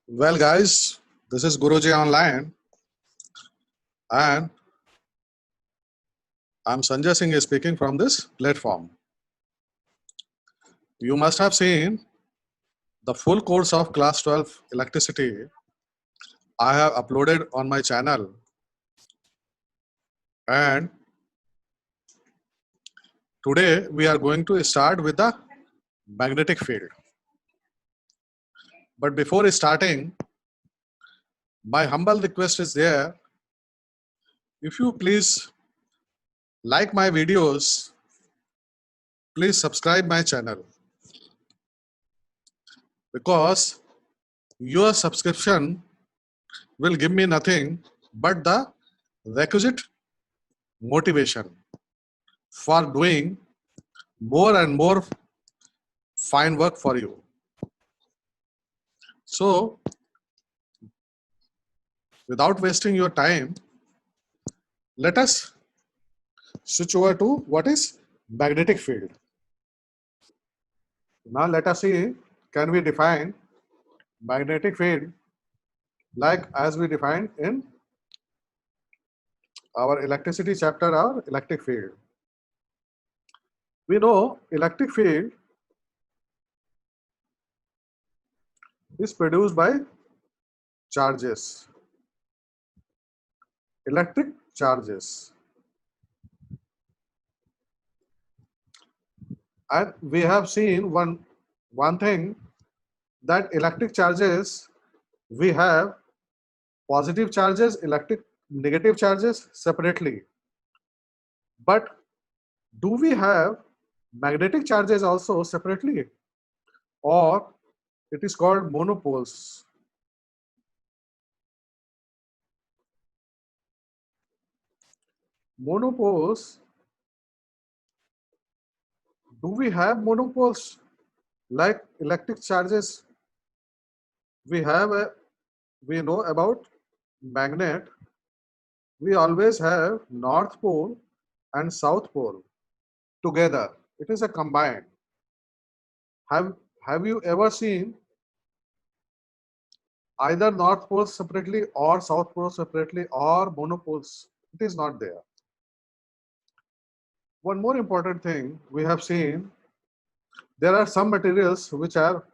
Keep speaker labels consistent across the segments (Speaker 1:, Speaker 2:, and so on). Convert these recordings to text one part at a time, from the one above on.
Speaker 1: Well, guys, this is Guruji Online, and I'm Sanjay Singh speaking from this platform. You must have seen the full course of Class 12 Electricity I have uploaded on my channel, and today we are going to start with the magnetic field. But before starting, my humble request is there. If you please like my videos, please subscribe my channel because your subscription will give me nothing but the requisite motivation for doing more and more fine work for you. So, without wasting your time, let us switch over to what is magnetic field. Now, let us see, can we define magnetic field like as we defined in our electricity chapter, our electric field. We know electric field is produced by charges, electric charges. And we have seen one thing, that electric charges, we have positive charges, electric negative charges separately. But do we have magnetic charges also separately, or it is called monopoles? Monopoles, do we have monopoles like electric charges? We have we know about magnet. We always have north pole and south pole together. It is a combined. Have you ever seen either north pole separately or south pole separately or monopoles? It is not there. One more important thing we have seen, there are some materials which are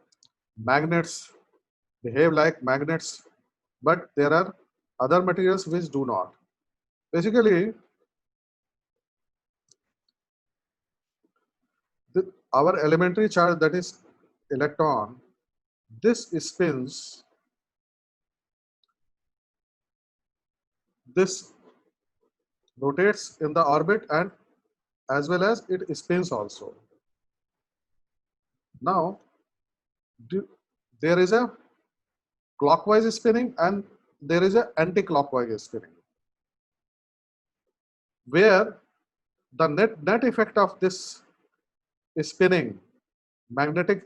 Speaker 1: magnets, behave like magnets, but there are other materials which do not. Basically, our elementary charge, that is electron, this spins, this rotates in the orbit, and as well as it spins also. Now, there is a clockwise spinning and there is a anti-clockwise spinning, where the net effect of this spinning, magnetic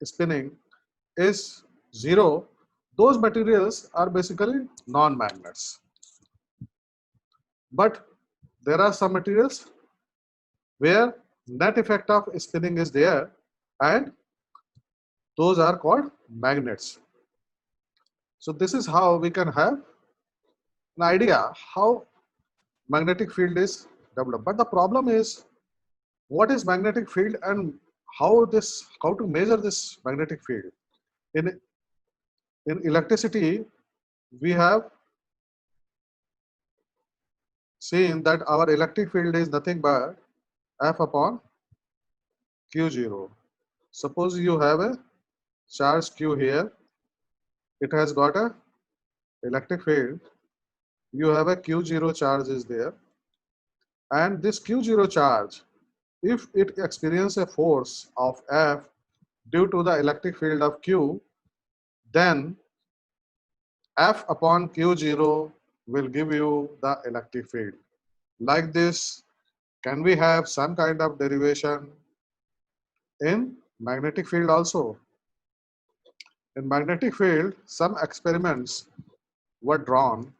Speaker 1: spinning, is zero. Those materials are basically non-magnets. But there are some materials where net effect of spinning is there, and those are called magnets. So this is how we can have an idea how magnetic field is developed. But the problem is, what is magnetic field and how to measure this magnetic field? In electricity, we have seen that our electric field is nothing but F upon Q0. Suppose you have a charge Q here, it has got a electric field, you have a Q0 charge is there, and this Q0 charge, if it experiences a force of F due to the electric field of Q, then F upon Q0 will give you the electric field. Like this, can we have some kind of derivation in magnetic field also? In magnetic field, some experiments were drawn.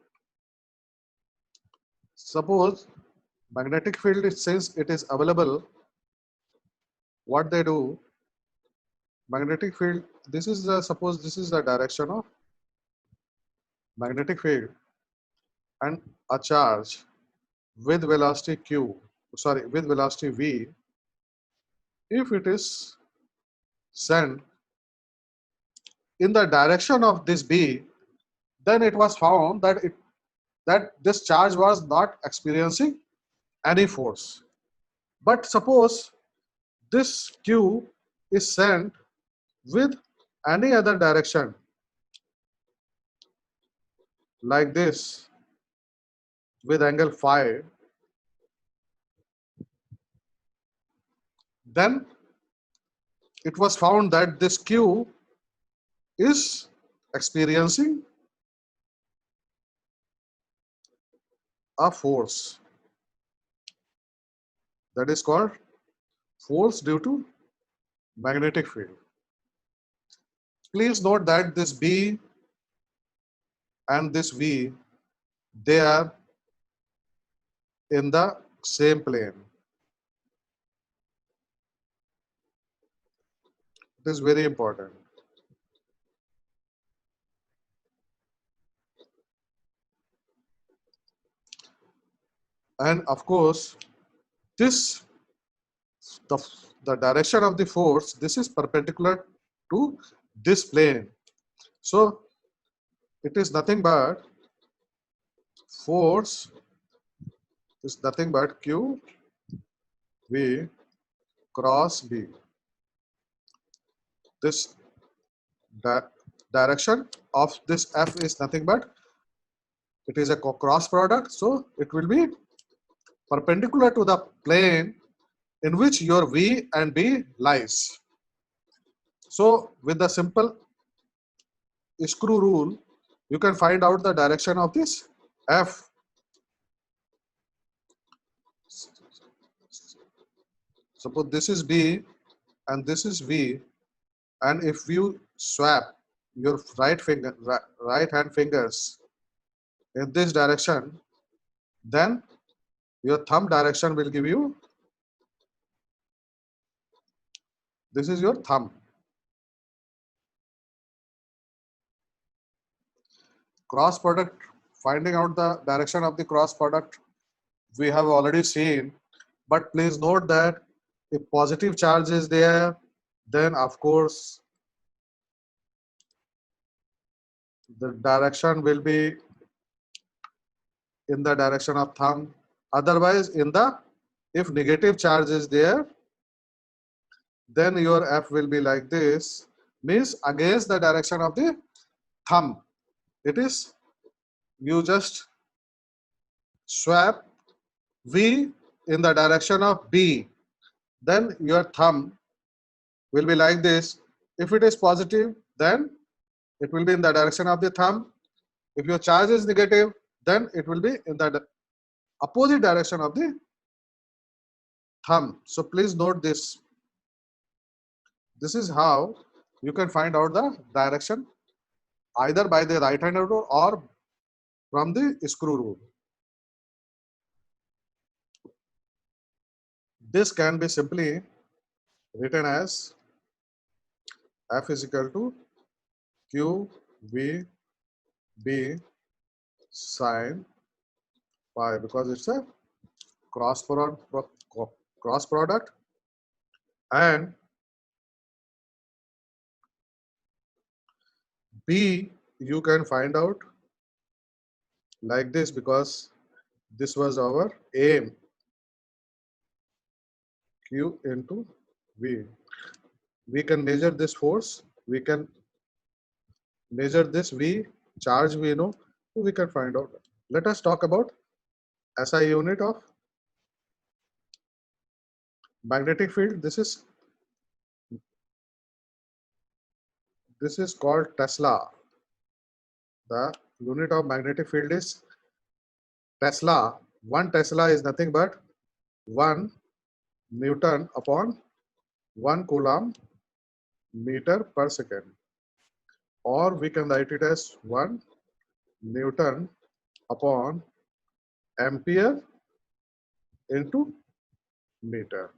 Speaker 1: Suppose magnetic field, since it is available, what they do, magnetic field, this is the, suppose this is the direction of magnetic field and a charge with velocity q, sorry, with velocity v, if it is sent in the direction of this b, then it was found that this charge was not experiencing any force. But suppose this q is sent with any other direction like this with angle phi, then it was found that this q is experiencing a force that is called force due to magnetic field. Please note that this B and this V, they are in the same plane. It is very important. And of course, this the, the direction of the force, this is perpendicular to this plane. So it is nothing but force is nothing but Q V cross B. This direction of this F is nothing but, it is a cross product, so it will be perpendicular to the plane in which your V and B lies. So with the simple screw rule, you can find out the direction of this F. Suppose this is B and this is V, and if you swap your right hand fingers in this direction, then your thumb direction will give you, this is your thumb. Cross product, finding out the direction of the cross product, we have already seen, but please note that if positive charge is there, then of course the direction will be in the direction of thumb. Otherwise, if negative charge is there, then your F will be like this, means against the direction of the thumb. It is, you just swap V in the direction of B, then your thumb will be like this. If it is positive, then it will be in the direction of the thumb. If your charge is negative, then it will be in the opposite direction of the thumb. So please note this. This is how you can find out the direction either by the right hand rule or from the screw rule. This can be simply written as F is equal to Q V B sine phi, because it's a cross product, and B you can find out like this, because this was our aim, Q into V. We can measure this force, we can measure this V, charge we know, so we can find out. Let us talk about SI unit of magnetic field. This is called Tesla. The unit of magnetic field is Tesla. 1 Tesla is nothing but 1 Newton upon 1 Coulomb meter per second, or we can write it as 1 Newton upon ampere into meter,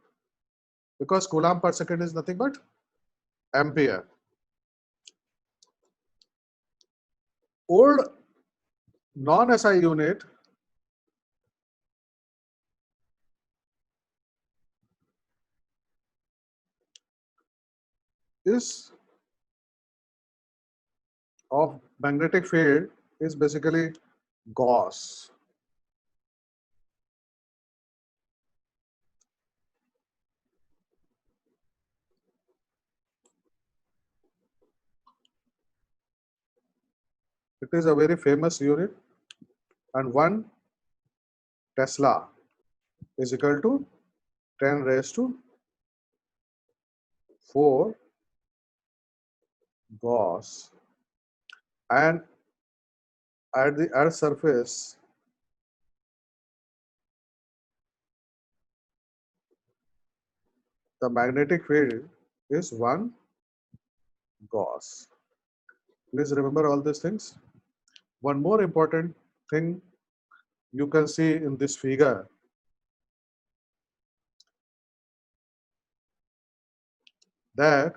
Speaker 1: because Coulomb per second is nothing but ampere. Old non-SI unit is of magnetic field is basically Gauss. It is a very famous unit, and 1 Tesla is equal to 10 raised to 4 Gauss. And at the Earth surface, the magnetic field is 1 Gauss. Please remember all these things. One more important thing you can see in this figure, that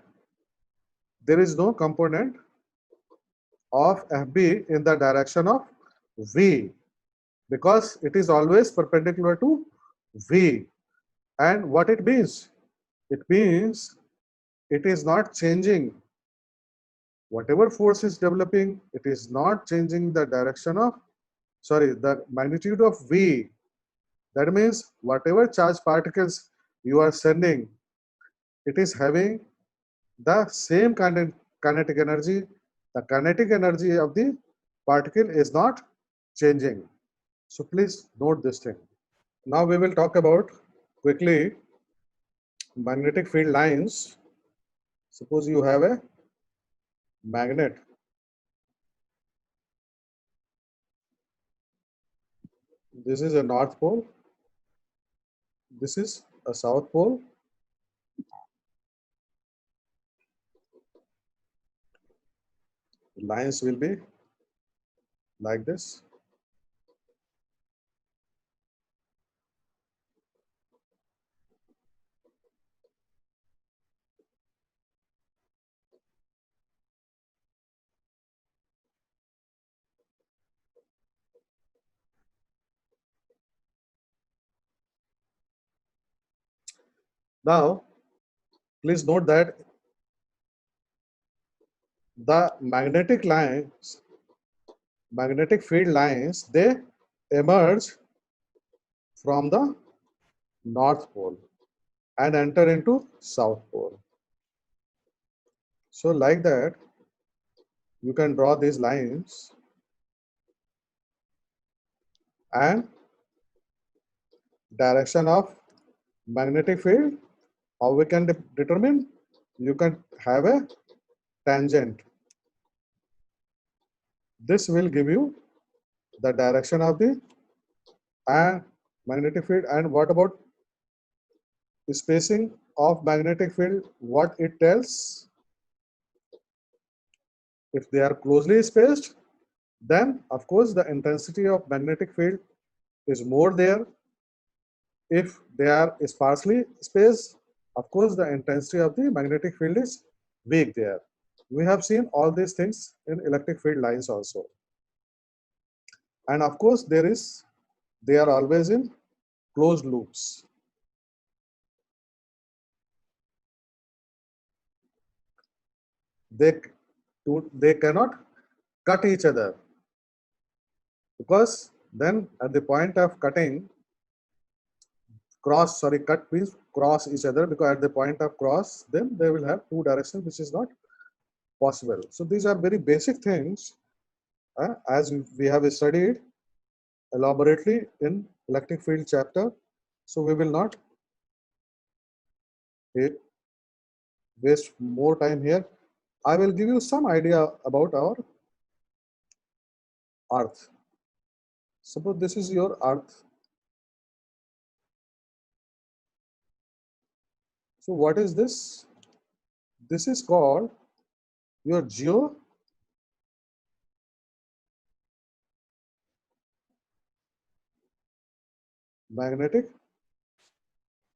Speaker 1: there is no component of FB in the direction of V, because it is always perpendicular to V. And what it means? It means it is not changing. Whatever force is developing, it is not changing the direction of, sorry, the magnitude of V. That means whatever charged particles you are sending, it is having the same kinetic energy. The kinetic energy of the particle is not changing. So please note this thing. Now we will talk about quickly magnetic field lines. Suppose you have a magnet. This is a north pole. This is a south pole. Lines will be like this. Now, please note that the magnetic field lines, they emerge from the north pole and enter into south pole. So like that, you can draw these lines, and direction of magnetic field, how we can determine? You can have a tangent. This will give you the direction of the magnetic field. And what about spacing of magnetic field? What it tells? If they are closely spaced, then of course the intensity of magnetic field is more there. If they are sparsely spaced, of course the intensity of the magnetic field is weak there. We have seen all these things in electric field lines also. And of course they are always in closed loops. They cannot cut each other, because then at the point of cutting, cut means cross each other, because at the point of cross, then they will have two directions, which is not possible. So these are very basic things, as we have studied elaborately in electric field chapter. So we will not waste more time here. I will give you some idea about our Earth. Suppose this is your Earth. So what is this? This is called your geomagnetic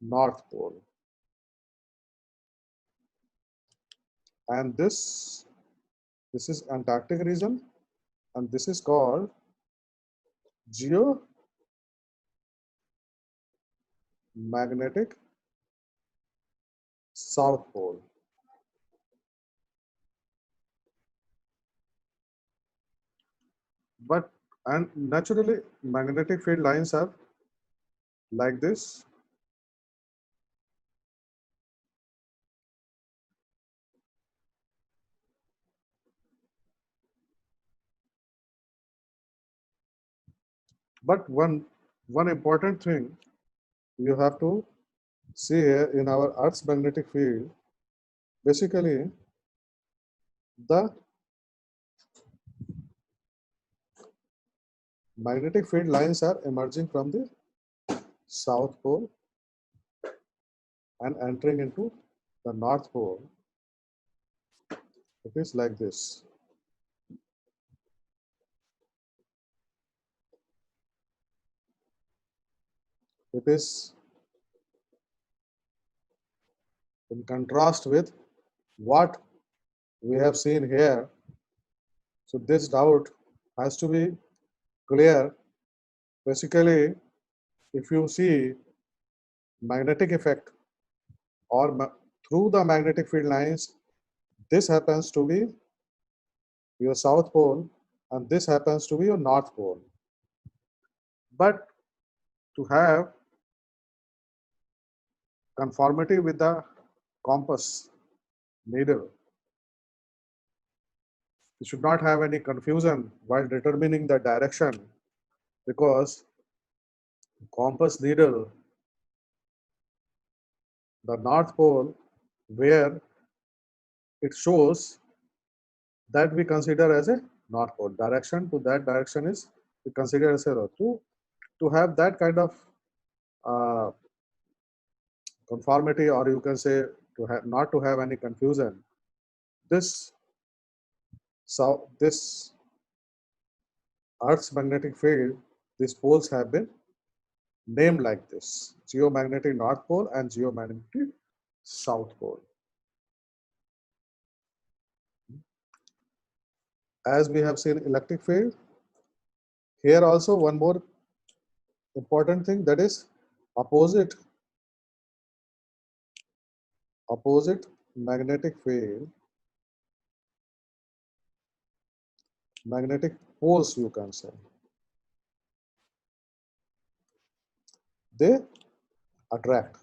Speaker 1: North Pole. and this is Antarctic region, and this is called geomagnetic south pole. But and naturally magnetic field lines are like this. But one important thing you have to see here in our Earth's magnetic field, basically the magnetic field lines are emerging from the south pole and entering into the north pole. It is like this. It is in contrast with what we have seen here. So this doubt has to be clear. Basically, if you see magnetic effect or through the magnetic field lines, this happens to be your south pole and this happens to be your north pole. But to have conformity with the compass needle, you should not have any confusion while determining the direction, because compass needle, the north pole where it shows, that we consider as a north pole. Direction to that direction is we consider as a north. To have that kind of uh, conformity, or you can say to have not to have any confusion, this this Earth's magnetic field, these poles have been named like this: geomagnetic north pole and geomagnetic south pole. As we have seen electric field, here also one more important thing, that is opposite magnetic field, magnetic poles you can say, they attract.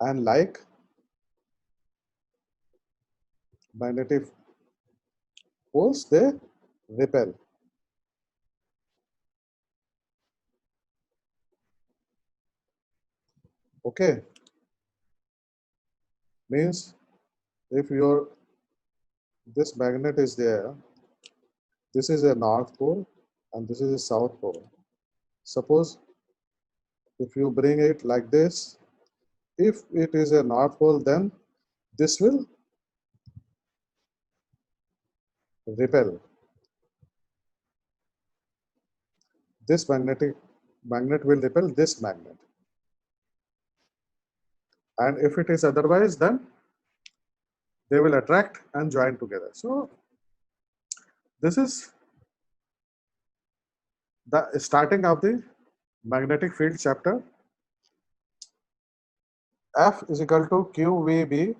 Speaker 1: And like magnetic poles, they repel. Okay, means if your this magnet is there, this is a north pole and this is a south pole. Suppose if you bring it like this, if it is a north pole, then this will repel. This magnet will repel this magnet. And if it is otherwise, then they will attract and join together. So this is the starting of the magnetic field chapter. F is equal to QVB.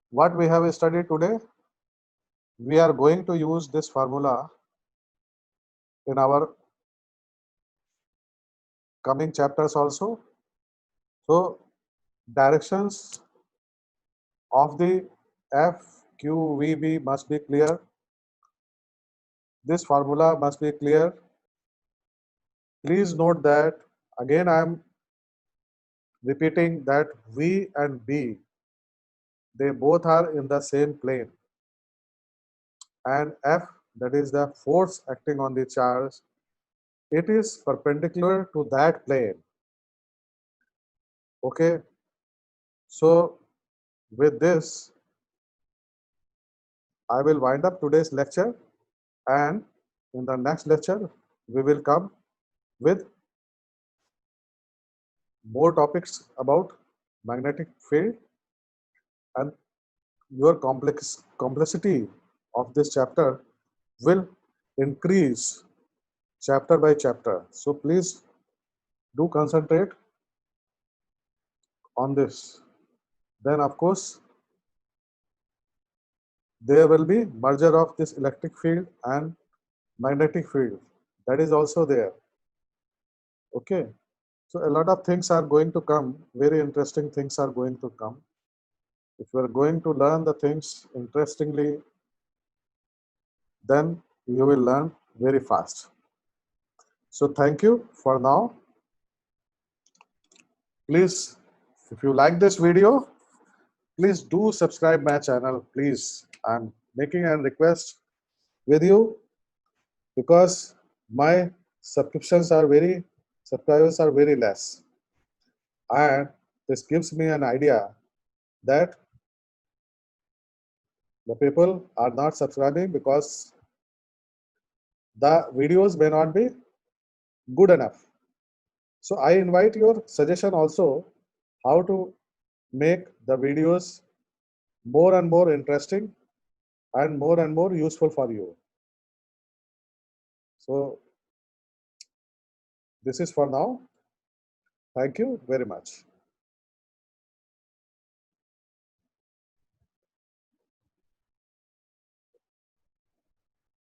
Speaker 1: What we have studied today, we are going to use this formula in our coming chapters also. So directions of the FQVB must be clear. This formula must be clear. Please note that again I am repeating that V and B, they both are in the same plane, and F, that is the force acting on the charge, it is perpendicular to that plane. Okay, so with this I will wind up today's lecture, and in the next lecture we will come with more topics about magnetic field, and your complexity of this chapter will increase chapter by chapter. So please do concentrate on this. Then of course there will be merger of this electric field and magnetic field. That is also there. Okay. So a lot of things are going to come. Very interesting things are going to come. If you are going to learn the things interestingly, then you will learn very fast. So thank you for now. Please, if you like this video, please do subscribe my channel. Please, I'm making a request with you because my subscribers are very less, and this gives me an idea that the people are not subscribing because the videos may not be good enough. So I invite your suggestion also how to make the videos more and more interesting and more useful for you. So this is for now. Thank you very much.